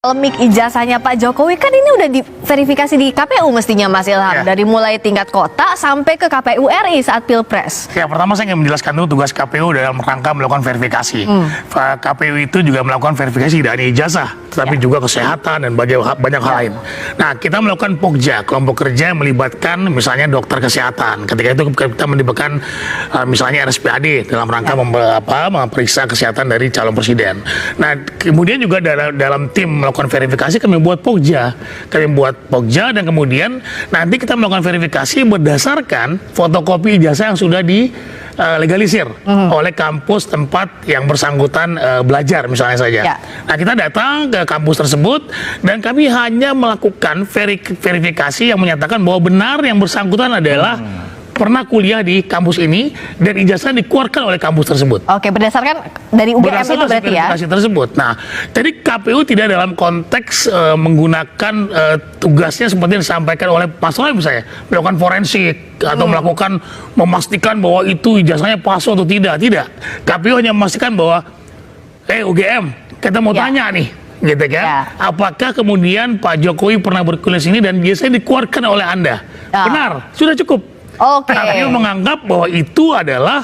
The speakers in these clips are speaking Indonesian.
Lemik ijazahnya Pak Jokowi kan ini udah diverifikasi di KPU mestinya Mas Ilham, dari mulai tingkat kota sampai ke KPU RI saat Pilpres. Ya, pertama saya ingin menjelaskan dulu tugas KPU dalam rangka melakukan verifikasi. KPU itu juga melakukan verifikasi tidak hanya ijazah, tetapi juga kesehatan dan banyak hal lain. Nah, kita melakukan Pokja, kelompok kerja yang melibatkan misalnya dokter kesehatan. Ketika itu kita melibatkan misalnya RSPAD dalam rangka memeriksa kesehatan dari calon presiden. Nah, kemudian juga dalam tim melakukan verifikasi kami buat Pokja. Kami buat Pokja dan kemudian nanti kita melakukan verifikasi berdasarkan fotokopi ijazah yang sudah dilegalisir oleh kampus tempat yang bersangkutan belajar misalnya saja. Nah, kita datang ke kampus tersebut dan kami hanya melakukan verifikasi yang menyatakan bahwa benar yang bersangkutan adalah pernah kuliah di kampus ini dan ijazah dikeluarkan oleh kampus tersebut. Oke, berdasarkan dari UGM itu berarti ya? Tersebut. Nah, jadi KPU tidak dalam konteks menggunakan tugasnya seperti yang disampaikan oleh Mas Soeb misalnya, melakukan forensik atau memastikan bahwa itu ijazahnya palsu atau tidak. Tidak. KPU hanya memastikan bahwa UGM, kita mau tanya nih, gitu kan? Apakah kemudian Pak Jokowi pernah berkuliah sini dan biasanya dikeluarkan oleh Anda? Benar, sudah cukup. KPU menganggap bahwa itu adalah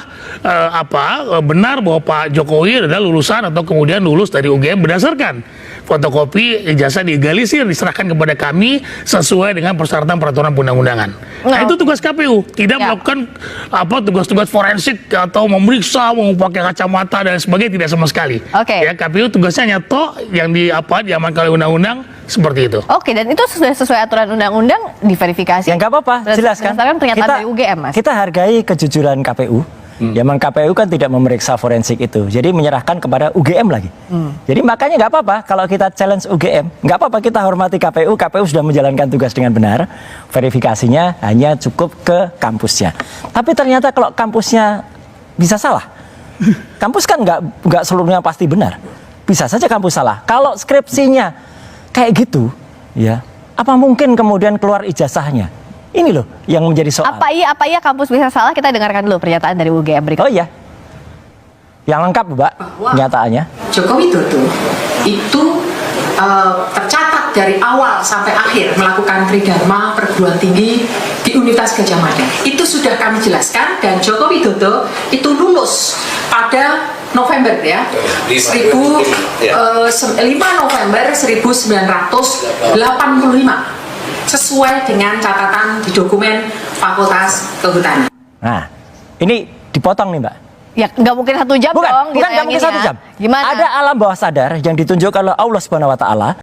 benar bahwa Pak Jokowi adalah lulusan atau kemudian lulus dari UGM berdasarkan fotokopi ijazah dilegalisir diserahkan kepada kami sesuai dengan persyaratan peraturan perundang-undangan. Nah, itu tugas KPU, tidak melakukan tugas-tugas forensik atau memeriksa, memakai kacamata dan sebagainya, tidak sama sekali. Ya, KPU tugasnya nyata yang diamankan oleh undang-undang seperti itu. Dan itu sudah sesuai aturan undang-undang diverifikasi. Ya nggak apa-apa, jelaskan. Pernyataan dari UGM, Mas. Kita hargai kejujuran KPU. Memang KPU kan tidak memeriksa forensik itu, jadi menyerahkan kepada UGM lagi. Jadi makanya nggak apa-apa kalau kita challenge UGM, nggak apa-apa, kita hormati KPU. KPU sudah menjalankan tugas dengan benar. Verifikasinya hanya cukup ke kampusnya. Tapi ternyata kalau kampusnya bisa salah, kampus kan nggak seluruhnya pasti benar. Bisa saja kampus salah. Kalau skripsinya kayak gitu, ya apa mungkin kemudian keluar ijazahnya? Ini loh yang menjadi soal. Apa iya kampus bisa salah? Kita dengarkan dulu pernyataan dari UGM berikut. Oh iya, yang lengkap Mbak, nyataannya. Joko Widodo itu tercatat dari awal sampai akhir melakukan tridharma perguruan tinggi di Universitas Gadjah Mada. Itu sudah kami jelaskan dan Joko Widodo itu lulus pada November ya, 5 November 1985. Sesuai dengan catatan di dokumen Fakultas Kehutanan. Nah, ini dipotong nih Mbak. Ya nggak mungkin 1 jam bukan, dong. Bukan nggak mungkin 1 jam. Gimana? Ada alam bawah sadar yang ditunjukkan oleh Allah Subhanahu Wa Taala